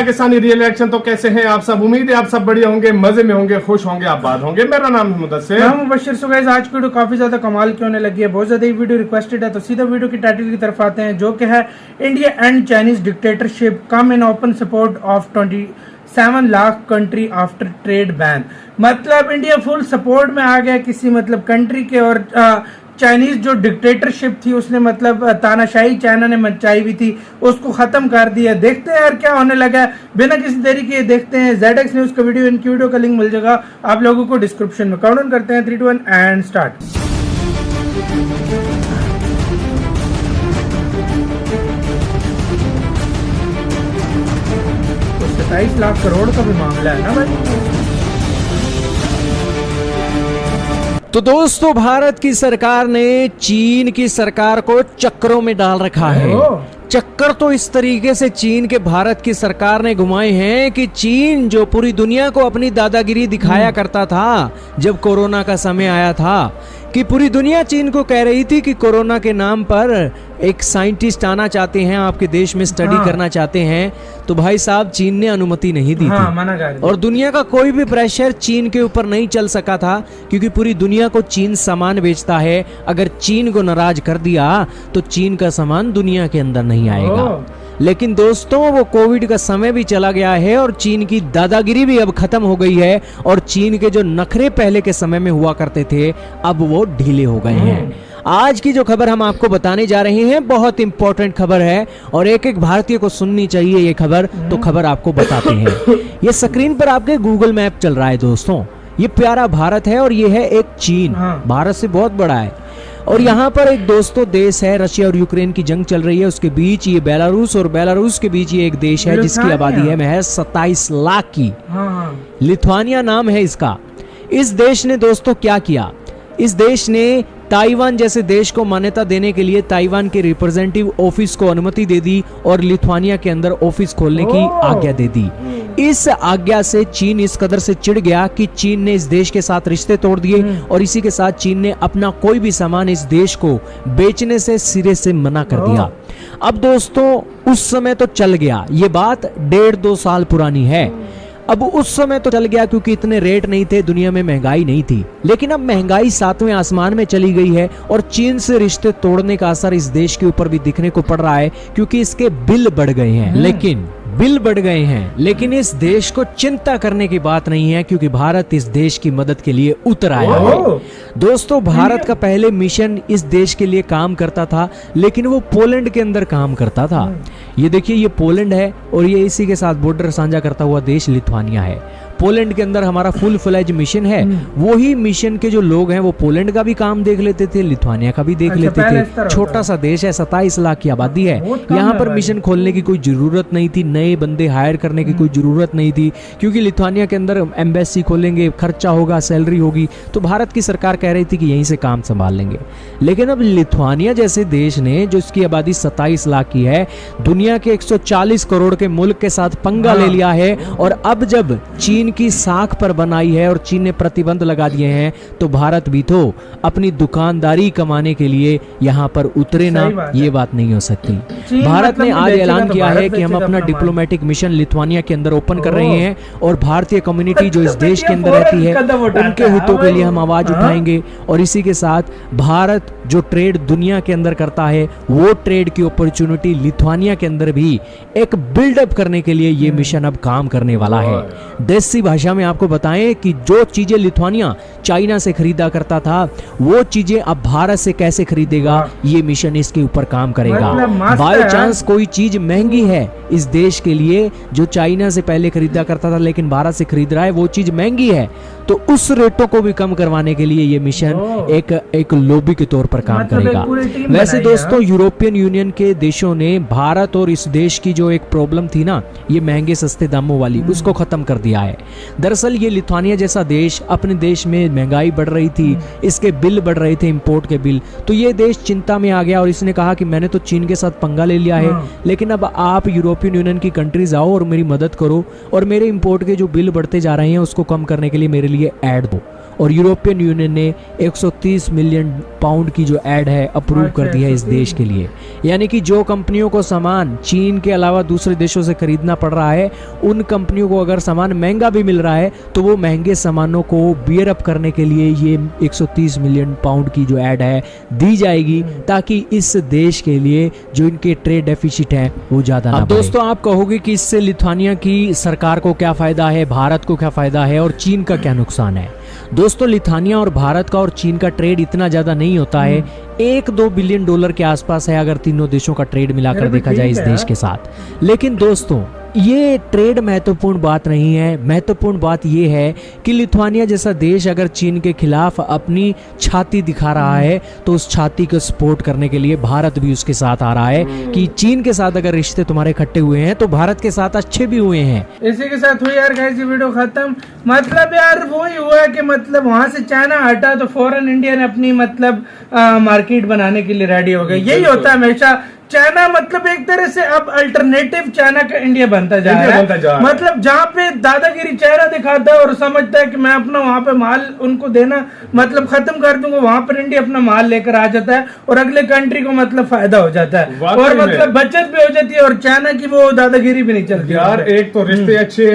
Pakistani real action. तो कैसे हैं आप सब? उम्मीद है आप सब बढ़िया होंगे, मजे में होंगे, खुश होंगे, आबाद होंगे। मेरा नाम है मुदस्सिर। मैं मुबश्शिर। सो गाइस, आज की वीडियो काफी ज्यादा कमाल की होने लगी है, बहुत ज्यादा ये वीडियो रिक्वेस्टेड है। तो सीधा वीडियो की टाइटल की तरफ आते हैं, जो कि है India and Chinese dictatorship come in open support of 27 lakh country after trade ban. मतलब इंडिया फुल सपोर्ट में आ गया किसी मतलब कंट्री के, और चाइनीज जो डिक्टेटरशिप थी उसने मतलब तानाशाही चाइना ने मचाई हुई थी उसको खत्म कर दिया। देखते हैं यार क्या होने लगा है, बिना किसी देरी के देखते हैं। ZX न्यूज का वीडियो, इनकी वीडियो का लिंक मिल जाएगा आप लोगों को डिस्क्रिप्शन में। काउंट करते हैं 3, 2, 1 एंड स्टार्ट। तो 27 लाख करोड़ का भी मामला है ना भाई। तो दोस्तों, भारत की सरकार ने चीन की सरकार को चक्करों में डाल रखा है। चक्कर तो इस तरीके से चीन के भारत की सरकार ने घुमाए हैं कि चीन जो पूरी दुनिया को अपनी दादागिरी दिखाया करता था जब कोरोना का समय आया था, कि पूरी दुनिया चीन को कह रही थी कि कोरोना के नाम पर एक साइंटिस्ट आना चाहते हैं, आपके देश में स्टडी करना चाहते हैं, तो भाई साहब चीन ने अनुमति नहीं दी थी। मना कर दी। और दुनिया का कोई भी प्रेशर चीन के ऊपर नहीं चल सका था, क्योंकि पूरी दुनिया को चीन सामान बेचता है। अगर चीन को नाराज कर दिया तो चीन का सामान दुनिया के अंदर नहीं आएगा। लेकिन दोस्तों, वो कोविड का समय भी चला गया है और चीन की दादागिरी भी अब खत्म हो गई है, और चीन के जो नखरे पहले के समय में हुआ करते थे अब वो ढीले हो गए हैं। आज की जो खबर हम आपको बताने जा रहे हैं बहुत इंपॉर्टेंट खबर है, और एक एक भारतीय को सुननी चाहिए ये खबर। तो खबर आपको बताते हैं। ये स्क्रीन पर आपके गूगल मैप चल रहा है दोस्तों। ये प्यारा भारत है और ये है एक चीन। भारत से बहुत बड़ा है। और यहाँ पर एक दोस्तों देश है, रशिया और यूक्रेन की जंग चल रही है, उसके बीच ये बेलारूस, और बेलारूस के बीच ये एक देश है जिसकी आबादी है महज 27 लाख की। लिथुआनिया नाम है इसका। इस देश ने दोस्तों क्या किया, इस देश ने ताइवान जैसे देश को मान्यता देने के लिए ताइवान के रिप्रेजेंटेटिव ऑफिस को अनुमति दे दी और लिथुआनिया के अंदर ऑफिस खोलने की आज्ञा दे दी। इस आज्ञा से चीन इस कदर से चिढ़ गया कि चीन ने इस देश के साथ रिश्ते तोड़ दिए, और इसी के साथ चीन ने अपना कोई भी सामान इस देश को बेचने से सिरे से मना कर दिया। अब दोस्तों, उस समय तो चल गया, ये बात 1.5-2 साल पुरानी है। अब उस समय तो चल गया क्योंकि इतने रेट नहीं थे, दुनिया में महंगाई नहीं थी। लेकिन अब महंगाई 7वें आसमान में चली गई है, और चीन से रिश्ते तोड़ने का असर इस देश के ऊपर भी दिखने को पड़ रहा है, क्योंकि इसके बिल बढ़ गए हैं। लेकिन इस देश को चिंता करने की बात नहीं है, क्योंकि भारत इस देश की मदद के लिए उतर आया है। दोस्तों, भारत का पहले मिशन इस देश के लिए काम करता था, लेकिन वो पोलैंड के अंदर काम करता था। ये देखिए, ये पोलैंड है, और ये इसी के साथ बॉर्डर साझा करता हुआ देश लिथुआनिया है। पोलैंड के अंदर हमारा फुल फ्लेज मिशन है। वही मिशन के जो लोग हैं वो पोलैंड का भी काम देख लेते थे, लिथुआनिया का भी देख लेते थे। छोटा सा देश है, 27 लाख की आबादी है। यहाँ पर मिशन खोलने की कोई जरूरत नहीं थी, नए बंदे हायर करने की कोई जरूरत नहीं थी, क्योंकि लिथुआनिया के अंदर एम्बेसी खोलेंगे, खर्चा होगा, सैलरी होगी, तो भारत की सरकार कह रही थी कि यहीं से काम संभाल लेंगे। लेकिन अब लिथुआनिया जैसे देश ने, जो इसकी आबादी 27 लाख की है, दुनिया के 140 करोड़ के मुल्क के साथ पंगा ले लिया है, और अब जब चीन की साख पर बनाई है और चीन ने प्रतिबंध लगा दिए हैं, तो भारत भी तो अपनी दुकानदारी कमाने के लिए यहाँ पर उतरे ना, ये बात नहीं हो सकती। भारत ने आज ऐलान किया है कि हम अपना डिप्लोमेटिक मिशन लिथुआनिया के अंदर ओपन कर रहे हैं, और भारतीय कम्युनिटी जो इस देश के अंदर रहती है उनके हितों के लिए हम आवाज उठाएंगे। और इसी के साथ भारत जो ट्रेड दुनिया के अंदर करता है, वो ट्रेड की अपॉर्चुनिटी लिथुआनिया के अंदर भी एक बिल्डअप करने के लिए ये मिशन अब काम करने वाला है। देसी भाषा में आपको बताएं कि जो चीजें लिथुआनिया चाइना से खरीदा करता था, वो चीजें अब भारत से कैसे खरीदेगा, ये मिशन इसके ऊपर काम करेगा। बाय चांस कोई चीज महंगी है इस देश के लिए, जो चाइना से पहले खरीदा करता था लेकिन भारत से खरीद रहा है, वो चीज महंगी है, तो उस रेटों को भी कम करवाने के लिए ये मिशन एक लॉबी के तौर पर काम करेगा। वैसे दोस्तों, यूरोपियन यूनियन के देशों ने भारत और इस देश की जो एक प्रॉब्लम थी ना, ये महंगे सस्ते दामों वाली, उसको खत्म कर दिया है। दरअसल ये लिथुआनिया जैसा देश, अपने देश में महंगाई बढ़ रही थी, इसके बिल बढ़ रहे थे, इंपोर्ट के बिल, तो ये देश चिंता में आ गया और इसने कहा कि मैंने तो चीन के साथ पंगा ले लिया है, लेकिन अब आप यूरोपियन यूनियन की कंट्रीज आओ और मेरी मदद करो, और मेरे इंपोर्ट के जो बिल बढ़ते जा रहे हैं उसको कम करने के लिए मेरे लिए ऐड दो। और यूरोपियन यूनियन ने 130 मिलियन पाउंड की जो ऐड है अप्रूव कर दी है इस देश के लिए। यानी कि जो कंपनियों को सामान चीन के अलावा दूसरे देशों से खरीदना पड़ रहा है, उन कंपनियों को अगर सामान महंगा भी मिल रहा है तो वो महंगे सामानों को बियर अप करने के लिए ये 130 मिलियन पाउंड की जो ऐड है दी जाएगी, ताकि इस देश के लिए जो इनके ट्रेड डेफिसिट है वो ज्यादा ना बढ़े। दोस्तों आप कहोगे कि इससे लिथुआनिया की सरकार को क्या फायदा है, भारत को क्या फायदा है और चीन का क्या नुकसान है। दोस्तों लिथुआनिया और भारत का और चीन का ट्रेड इतना ज्यादा नहीं होता है, 1-2 बिलियन डॉलर के आसपास है अगर तीनों देशों का ट्रेड मिलाकर देखा जाए इस देश के साथ। लेकिन दोस्तों ये ट्रेड महत्वपूर्ण बात नहीं है, महत्वपूर्ण बात ये है कि लिथुआनिया जैसा देश अगर चीन के खिलाफ अपनी छाती दिखा रहा है तो उस छाती को सपोर्ट करने के लिए भारत भी उसके साथ आ रहा है कि चीन के साथ अगर रिश्ते तुम्हारे खट्टे हुए हैं तो भारत के साथ अच्छे भी हुए हैं। इसी के साथ हुई यार गाइस ये वीडियो खत्म। मतलब यार वो ही हुआ कि मतलब वहां से चाइना हटा तो फौरन इंडिया ने अपनी मतलब मार्केट बनाने के लिए रेडी हो गए। यही होता है हमेशा, चाइना मतलब एक तरह से अब अल्टरनेटिव चाइना का इंडिया बनता जा रहा है। मतलब जहाँ पे दादागिरी चेहरा दिखाता है और समझता है कि मैं अपना वहाँ पे माल उनको देना मतलब खत्म कर दूंगा, वहां पर इंडिया अपना माल लेकर आ जाता है और अगले कंट्री को मतलब फायदा हो जाता है और मतलब बचत भी हो जाती है और चाइना की वो दादागिरी भी नहीं चलती। यार एक तो रिश्ते अच्छे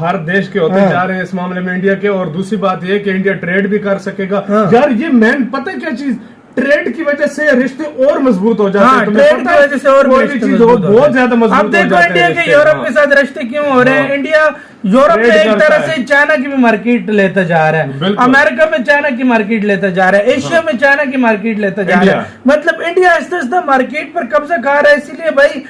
हर देश के होते जा रहे हैं इस मामले में इंडिया के, और दूसरी बात ये कि इंडिया ट्रेड भी कर सकेगा। यार ये मेन पता है क्या चीज, ट्रेड की वजह से रिश्ते और मजबूत हो जाते हैं। ट्रेड की वजह से और कोई भी चीज हो बहुत ज्यादा मजबूत हो जाती है। अब देखो इंडिया के यूरोप के साथ रिश्ते क्यों हो रहे हैं। इंडिया यूरोप में एक तरह से चाइना की भी मार्केट लेता जा रहा है, अमेरिका में चाइना की मार्केट लेता जा रहा है, एशिया में चाइना की मार्केट लेता जा रहा है। मतलब इंडिया आहिस्ता आहिस्ता मार्केट पर कब्जा कर रहा है। इसीलिए भाई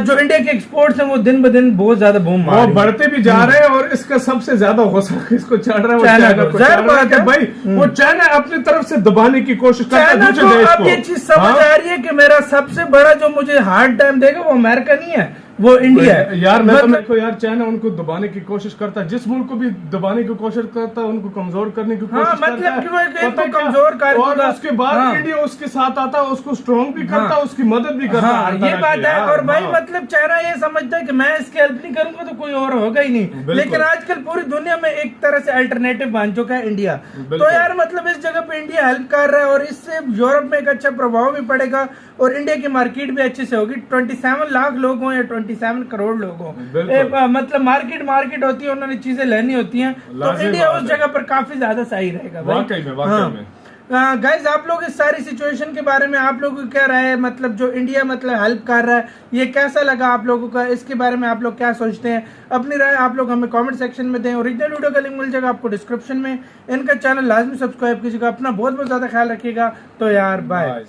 जो इंडिया के एक्सपोर्ट्स हैं वो दिन ब दिन बहुत ज्यादा बूम मार बढ़ते भी जा रहे हैं और इसका सबसे ज्यादा हौसला किसको चढ़ रहा है, वो चाइना को चढ़ रहा है। भाई वो चाइना अपनी तरफ से दबाने की कोशिश करता है दूसरे देश को। ये चीज समझ आ रही है कि मेरा सबसे बड़ा जो मुझे हार्ड टाइम देगा वो अमेरिका नहीं है, वो इंडिया है। यार मैं तो यार चाइना उनको दबाने की कोशिश करता है, जिस मुल्क को भी दबाने की कोशिश करता है उनको कमजोर करने की कोशिश करता है, कमजोर कर और उसके बाद इंडिया उसके साथ आता है, उसको स्ट्रॉन्ग भी करता है, उसकी मदद भी करता है। ये बात है। और भाई मतलब चाइना ये समझता है कि मैं इसकी हेल्प नहीं करूंगा तो कोई और होगा ही नहीं। लेकिन आजकल पूरी दुनिया में एक तरह से अल्टरनेटिव बन चुका है इंडिया। तो यार मतलब इस जगह पे इंडिया हेल्प कर रहा है और इससे यूरोप में एक अच्छा प्रभाव भी पड़ेगा और इंडिया की मार्केट भी अच्छे से होगी। 27 लाख लोग हों या 27 करोड़ लोग हों, मतलब मार्केट होती है, उन्होंने चीजें लेनी होती हैं, तो इंडिया उस जगह पर काफी ज्यादा सही रहेगा। वाकई में गाइज आप लोग इस सारी सिचुएशन के बारे में आप लोगों को क्या राय है, मतलब जो इंडिया मतलब हेल्प कर रहा है ये कैसा लगा आप लोगों का, इसके बारे में आप लोग क्या सोचते हैं, अपनी राय आप लोग हमें कमेंट सेक्शन में दें। ओरिजिनल वीडियो का लिंक मिल जाएगा आपको डिस्क्रिप्शन में। इनका चैनल लाजमी सब्सक्राइब कीजिएगा। अपना बहुत बहुत ज्यादा ख्याल रखिएगा। तो यार बाय।